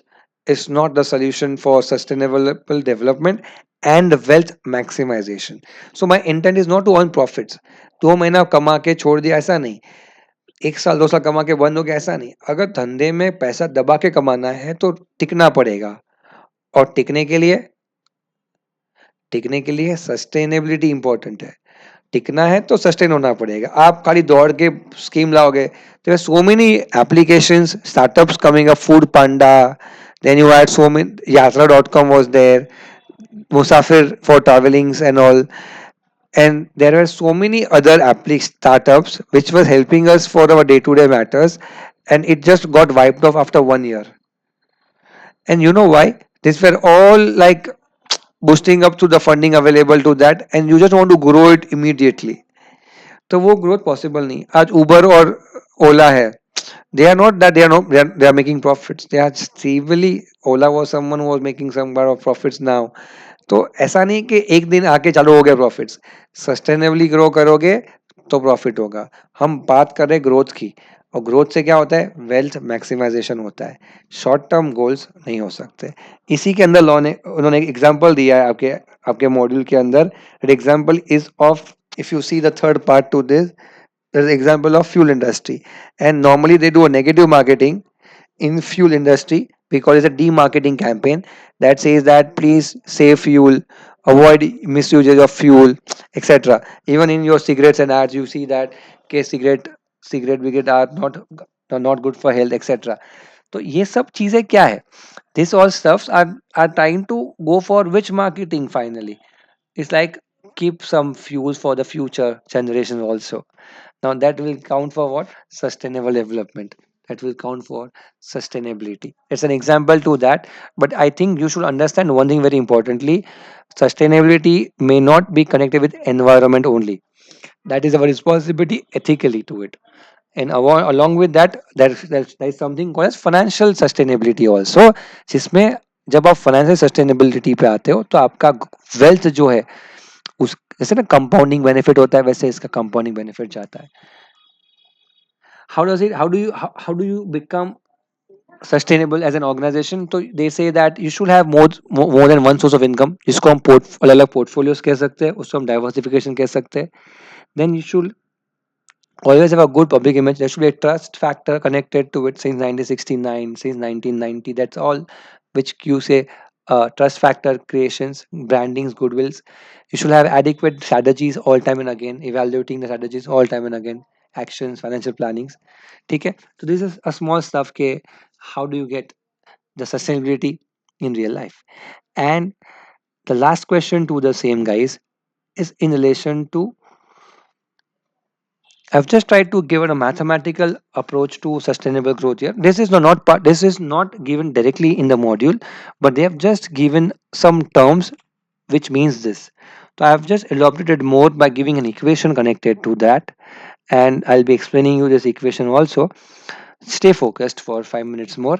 is not the solution for sustainable development and wealth maximization. So my intent is not to earn profits. 2 महीना कमा के छोड़ दिया ऐसा नहीं, 1 साल 2 साल कमा के बंद हो गया ऐसा नहीं। अगर धंधे में पैसा दबा के कमाना है तो टिकना पड़ेगा, और टिकने के लिए सस्टेनेबिलिटी इंपॉर्टेंट है। टिकना है तो सस्टेन होना पड़ेगा। आप खाली दौड़ के स्कीम लाओगे, there are so many applications, startups coming up, Food Panda, then you had so many, Yatra.com was there, Musafir for travelings and all, and there were so many other startups which was helping us for our day-to-day matters, and it just got wiped off after 1 year. And you know why? These were all like boosting up to the funding available to that, and you just want to grow it immediately. तो वो growth possible नहीं। आज उबर और ओला है, they are not that, they are making profits, they are stably, ola was someone who was making some part of profits now। तो ऐसा नहीं कि एक दिन आके चालू हो गया प्रॉफिट्स, सस्टेनेबली ग्रो करोगे तो प्रॉफिट होगा। हम बात कर रहे हैं ग्रोथ की, और ग्रोथ से क्या होता है, वेल्थ मैक्सिमाइजेशन होता है, शॉर्ट टर्म गोल्स नहीं हो सकते। इसी के अंदर लॉ ने उन्होंने एक एग्जांपल दिया है आपके आपके मॉड्यूल के अंदर। Example is of, if you see the third part two this, there's an example of fuel industry, and normally they do a negative marketing in fuel industry because it's a demarketing campaign that says that please save fuel, avoid misusage of fuel, etc. Even in your cigarettes and ads you see that cigarette are not good for health, etc. तो ये सब चीजें क्या है, this all stuffs are trying to go for which marketing finally, it's like keep some fuels for the future generation also. Now that will count for what? Sustainable development. That will count for sustainability. It's an example to that. But I think you should understand one thing very importantly. Sustainability may not be connected with environment only. That is our responsibility ethically to it. And along with that, there is something called as financial sustainability also, जिसमें जब आप financial sustainability पे आते हो तो आपका wealth जो है, उस जैसे ना कंपाउंडिंग बेनिफिट होता है, वैसे इसका कंपाउंडिंग बेनिफिट जाता है। How do you become sustainable as an organization? तो they say that you should have more than one source of income, जिसको हम अलग अलग portfolios कह सकते हैं, उसको हम diversification कह सकते हैं। Then you should always have a good public image. There should be a trust factor connected to it since 1969, since 1990. That's all which you say, trust factor creations, brandings, goodwills. You should have adequate strategies all time and again, evaluating the strategies all time and again, actions, financial plannings. ठीक है, तो this is a small stuff के how do you get the sustainability in real life. And the last question to the same guys is in relation to, I've just tried to give it a mathematical approach to sustainable growth here. This is not part, this is not given directly in the module, but they have just given some terms which means this. So I have just elaborated more by giving an equation connected to that, and I'll be explaining you this equation also. Stay focused for 5 minutes more.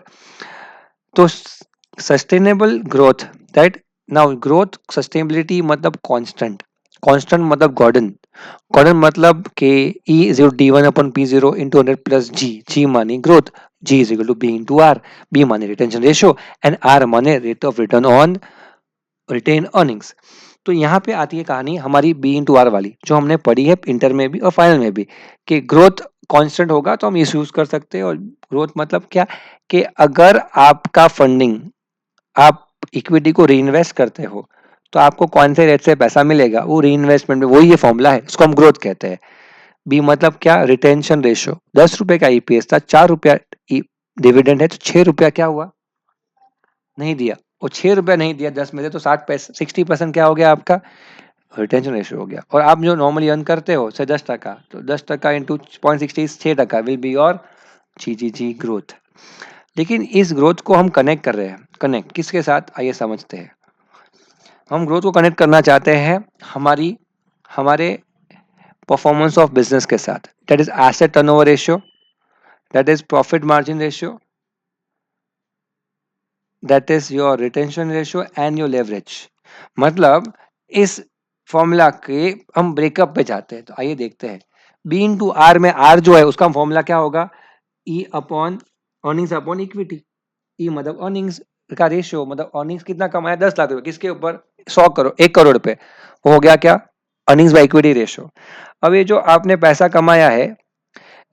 तो sustainable growth, right? Now growth sustainability मतलब constant, constant मतलब Gordon, Gordon मतलब K E is equal D one upon P zero into 100 plus G, G माने growth, G is equal to B into R, B माने retention ratio, and R माने rate of return on retain earnings. तो यहाँ पे आती है कहानी हमारी बी इंटू आर वाली, जो हमने पढ़ी है इंटर में भी और फाइनल में भी, कि ग्रोथ कांस्टेंट होगा तो हम इस यूज कर सकते हैं। और ग्रोथ मतलब क्या, कि अगर आपका फंडिंग आप इक्विटी को री इन्वेस्ट करते हो तो आपको कौन से रेट से पैसा मिलेगा, वो री इन्वेस्टमेंट में, वही ये फॉर्मूला है, उसको हम ग्रोथ कहते हैं। बी मतलब क्या, रिटेंशन रेशियो। 10 रुपए का ईपीएस था, 4 रुपया डिविडेंड है, तो 6 रुपया क्या हुआ, नहीं दिया। वो 6 रुपया नहीं दिया 10 में से, तो 60%, 60% क्या हो गया आपका, रिटेंशन रेशियो हो गया। और आप जो नॉर्मली अर्न करते हो से 10%, तो 10% into 0.60 6% will be your G growth. लेकिन इस ग्रोथ को हम कनेक्ट कर रहे हैं, कनेक्ट किसके साथ, आइए समझते हैं। हम ग्रोथ को कनेक्ट करना चाहते हैं हमारे परफॉर्मेंस ऑफ बिजनेस के साथ, that is asset turnover ratio, that is profit margin ratio, that is your retention ratio and your leverage. मतलब इस फॉर्मूला के हम ब्रेकअप पे जाते हैं, तो आइए देखते हैं। बी इंटू आर में आर जो है उसका फॉर्मूला क्या होगा, E upon earnings upon equity. E मतलब अर्निंग्स का रेशियो, मतलब अर्निंग्स कितना कमाया, 10 लाख रुपए, किसके ऊपर, 100 करोड़, 1 करोड़ रुपए, वो हो गया क्या, अर्निंग्स बाय इक्विटी रेशियो। अब ये जो आपने पैसा कमाया है,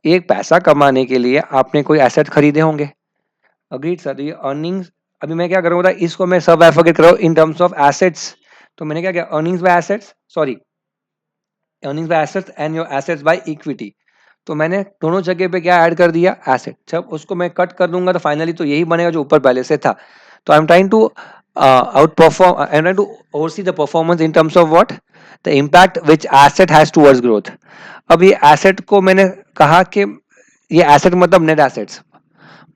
एक पैसा कमाने के लिए आपने कोई एसेट खरीदे होंगे, अग्रीड सर। तो ये अर्निंग्स, अभी मैं क्या करूंगा, इसको मैं सब एफोकेट करूँ इन टर्म्स ऑफ एसेट्स। तो मैंने क्या किया, earnings by assets, sorry, earnings by assets and your assets by equity. तो मैंने दोनों जगह पे क्या ऐड कर दिया, एसेट। जब उसको मैं कट कर दूंगा तो फाइनली तो यही बनेगा जो ऊपर पहले से था। तो I am trying to outperform, I am trying to oversee the performance in terms of what, the impact which asset has towards growth. अब ये एसेट को मैंने कहा कि ये एसेट मतलब नेट एसेट्स,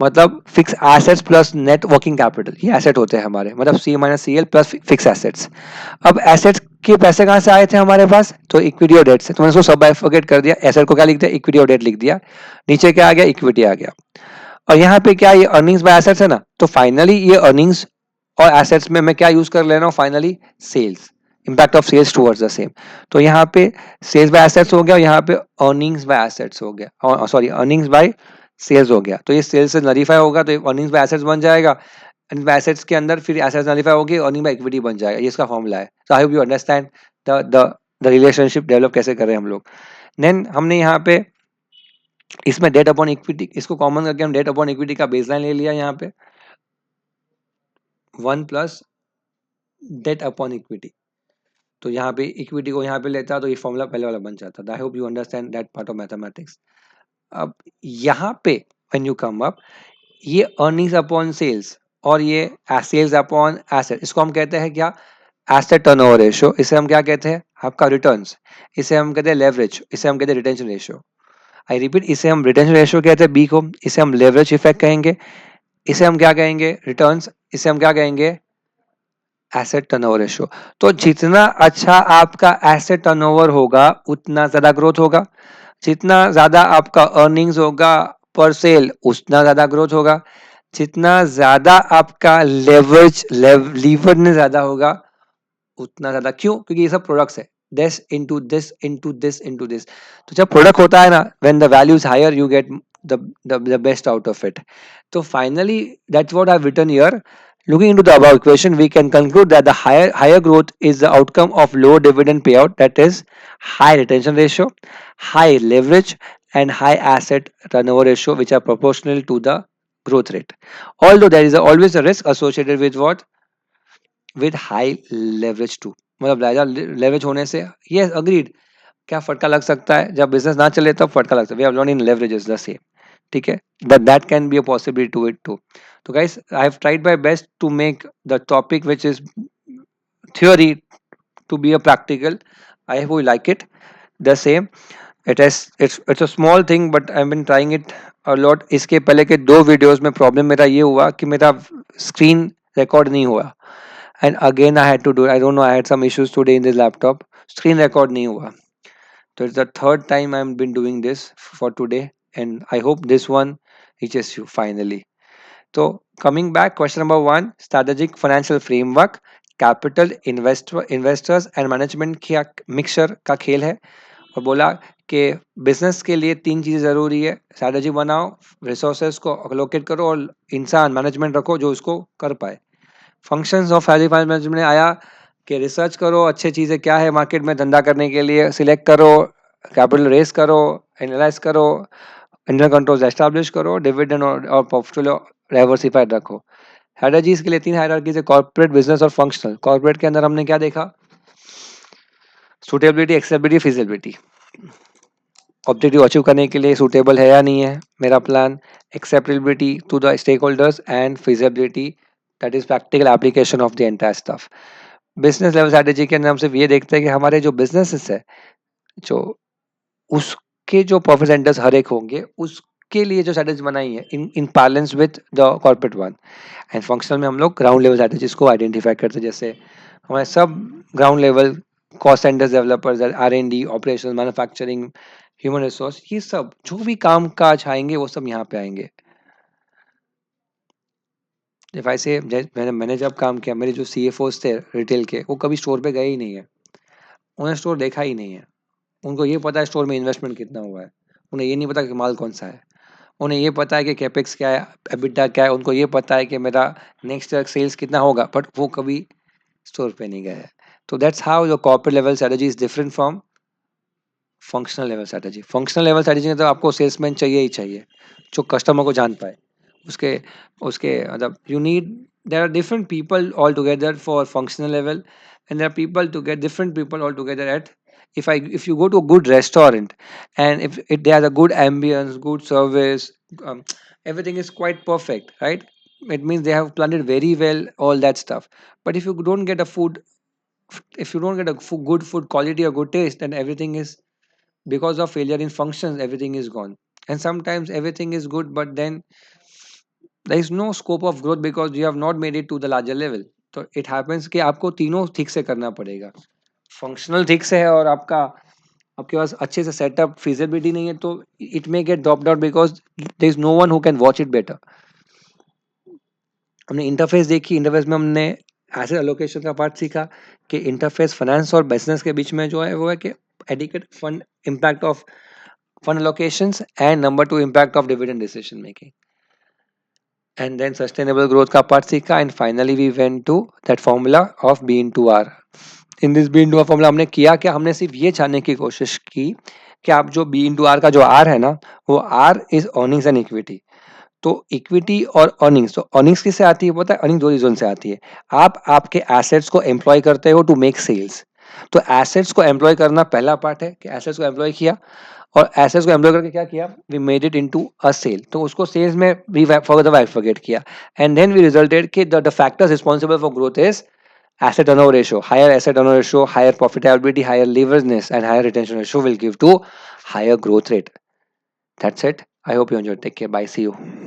मतलब fix assets plus net working capital, ये एसेट होते हैं हमारे, मतलब C minus C L plus fix assets. अब एसेट्स के पैसे कहाँ से आए थे हमारे पास, तो इक्विटी और डेट से। तो मैंने उसको सब बाइफरकेट कर दिया, एसेट को क्या लिख दिया, इक्विटी और डेट लिख दिया, नीचे क्या आ गया, इक्विटी आ गया। और यहाँ पे क्या, ये अर्निंग्स बाय एसेट्स है ना, तो फाइनली ये अर्निंग्स और एसेट्स में मैं क्या यूज कर ले रहा हूँ, finally sales, impact of sales towards the same. तो यहाँ पे सेल्स बाय एसेट्स हो गया, और यहाँ पे अर्निंग्स बाय एसेट्स हो गया, सॉरी अर्निंग्स बाय सेल्स हो गया। तो ये सेल्स से नलीफाई होगा, तो अर्निंग्स बाय एसेट्स बन जाएगा, एंड एसेट्स के अंदर फिर एसेट्स नलीफाई होगी, अर्निंग बाय इक्विटी बन जाएगा। ये इसका फॉर्मूला है। So I hope you understand the the the relationship develop कैसे कर रहे हैं हम लोग। देन हमने यहाँ पे इसमें डेट अपॉन इक्विटी, इसको कॉमन करके हम डेट अपॉन इक्विटी का बेसलाइन ले लिया, यहाँ पे 1 प्लस डेट अपॉन इक्विटी। तो यहाँ पे इक्विटी को यहाँ पे लेता तो ये फॉर्मूला पहले वाला बन जाता। आई hope you understand that part of mathematics. अब यहाँ पे व्हेन यू कम अप, ये अर्निंग्स अपॉन सेल्स और ये सेल्स अपॉन एसेट, इसको हम कहते हैं क्या, एसेट टर्नओवर रेशियो। इसे हम क्या कहते हैं, आपका रिटर्न्स। इसे हम कहते हैं लेवरेज, इसे हम कहते हैं रिटेंशन रेशियो। आई रिपीट, इसे हम रिटेंशन रेशियो कहते हैं बी को, इसे हम लेवरेज इफेक्ट कहेंगे, इसे हम क्या कहेंगे, रिटर्न्स, इसे हम क्या कहेंगे, एसेट टर्नओवर रेशियो। तो जितना अच्छा आपका एसेट टर्नओवर होगा उतना ज्यादा ग्रोथ होगा, जितना ज्यादा आपका अर्निंग्स होगा पर सेल उतना ज्यादा ग्रोथ होगा, जितना ज्यादा आपका लेवरेज लीवर ने ज्यादा होगा उतना ज्यादा। क्यों, क्योंकि ये सब प्रोडक्ट्स है, this into this into this into this. तो जब प्रोडक्ट होता है ना, when the value is higher you get the best out of it. तो finally that's what I have written here. Looking into the above equation, we can conclude that the higher growth is the outcome of low dividend payout, that is high retention ratio, high leverage, and high asset turnover ratio, which are proportional to the growth rate. Although there is always a risk associated with what? With high leverage too. मतलब ज़्यादा leverage होने से, ये agreed, क्या फटका लग सकता है, जब बिजनेस ना चले तब फटका लग सकता है। We have learn in leverages the same, ठीक है, that can be a possibility to it too. तो guys, I have tried my best to make the topic which is theory to be a practical. I hope you like it the same. It's a small thing but I've been trying it a lot. इसके पहले के 2 videos में problem मेरा ये हुआ कि मेरा screen record नहीं हुआ, and again I had to do it. I don't know, I had some issues today in this laptop, screen record नहीं हुआ। So it's the third time I've been doing this for today, and I hope this one reaches you finally. तो coming back, question number 1, strategic financial framework capital investors and management का mixture का खेल है। और बोला कि business के लिए 3 चीज़ें ज़रूरी है, स्ट्रेटेजी बनाओ, रिसोर्सेज को अलोकेट करो, और इंसान मैनेजमेंट रखो जो उसको कर पाए। Functions of strategic finance management में आया कि रिसर्च करो अच्छी चीज़ें क्या है मार्केट में धंधा करने के लिए, सिलेक्ट करो, कैपिटल रेस करो, एनालाइज करो, इंटरनल कंट्रोल्स एस्टैब्लिश करो, डिविडेंड और पोर्टफोलियो डाइवर्सिफाइड रखो। हायरार्कीज के लिए 3 हायरार्कीज है, कॉर्पोरेट, बिजनेस और फंक्शनल। कॉर्पोरेट के अंदर हमने क्या देखा, suitability, accessibility, feasibility. Objective achieve करने के लिए सूटेबल है या नहीं है मेरा plan, acceptability to the stakeholders and feasibility, that is practical application of the entire stuff. Business level strategy के अंदर हम सिर्फ ये देखते हैं कि हमारे जो बिजनेसेस है, जो उसके जो प्रॉफिट सेंटर्स हर एक होंगे, उसके लिए जो स्ट्रेटेजी बनाई है in in balance with the corporate one. And functional में हम लोग ग्राउंड लेवल स्ट्रेटेजीज को आइडेंटिफाई करते हैं, जैसे हमारे सब ground level cost centres, developers, R&D, operation, manufacturing, human resource, ये सब जो भी काम काज आएंगे वो सब यहाँ पे आएंगे। वैसे मैंने जब काम किया, मेरे जो CFOs थे रिटेल के, वो कभी स्टोर पे गए ही नहीं है, उन्हें स्टोर देखा ही नहीं है। उनको ये पता है स्टोर में इन्वेस्टमेंट कितना हुआ है, उन्हें ये नहीं पता कि माल कौन सा है, उन्हें ये पता है कि कैपेक्स क्या है, एबिटा क्या है, उनको ये पता है कि मेरा नेक्स्ट ईयर सेल्स कितना होगा, बट वो कभी स्टोर पे नहीं गए हैं। तो that's how your corporate level strategy is different from functional level strategy. Functional level strategy में तो आपको सेल्समैन चाहिए ही चाहिए, जो कस्टमर को जान पाए, उसके उसके मतलब you need, there are different people all together for functional level, and there are people to get different people all together at, if you go to a good restaurant and if it they has a good ambience, good service, um, everything is quite perfect, right? It means they have planned it very well, all that stuff. But if you don't get a food, if you don't get a good food quality or good taste, then everything is, because of failure in functions, everything is gone. And sometimes everything is good, but then there is no scope of growth because you have not made it to the larger level. तो it happens कि आपको तीनों ठीक से करना पड़ेगा, functional ठीक से है और आपका, आपके पास अच्छे से सेटअप फिजिबिलिटी नहीं है, तो it may get dropped out because there is no one who can watch it better. हमने इंटरफेस देखी, इंटरफेस में हमने एसेट एलोकेशन का पार्ट सीखा कि इंटरफेस फाइनेंस और बिजनेस के बीच में जो है वो है कि adequate fund, impact of fund allocations, and number two, impact of dividend decision making. And then sustainable growth का part सीखा, and finally we went to that formula of B into R. In this B into R formula हमने किया क्या, हमने सिर्फ ये जानने की कोशिश की कि आप जो B into R का जो R है ना, वो R is earnings and equity। तो इक्विटी और अर्निंग्स, तो अर्निंग्स किससे आती है पता है, अर्निंग दो रीजन से आती है। आप आपके एसेट्स को एम्प्लॉय करते हो टू मेक सेल्स, तो एसेट्स को एम्प्लॉय करना पहला पार्ट है कि एसेट्स को एम्प्लॉय किया, और एसेट्स को एम्प्लॉय करके क्या किया, we made it into a sale, तो उसको सेल्स में वी फॉरगेट किया, एंड देन वी रिजल्टेड कि the factors responsible for growth is asset turnover ratio, higher asset turnover ratio, higher profitability, higher leverageness, and higher retention ratio will give to higher growth rate. That's it. I hope you enjoyed. Take care. Bye. See you.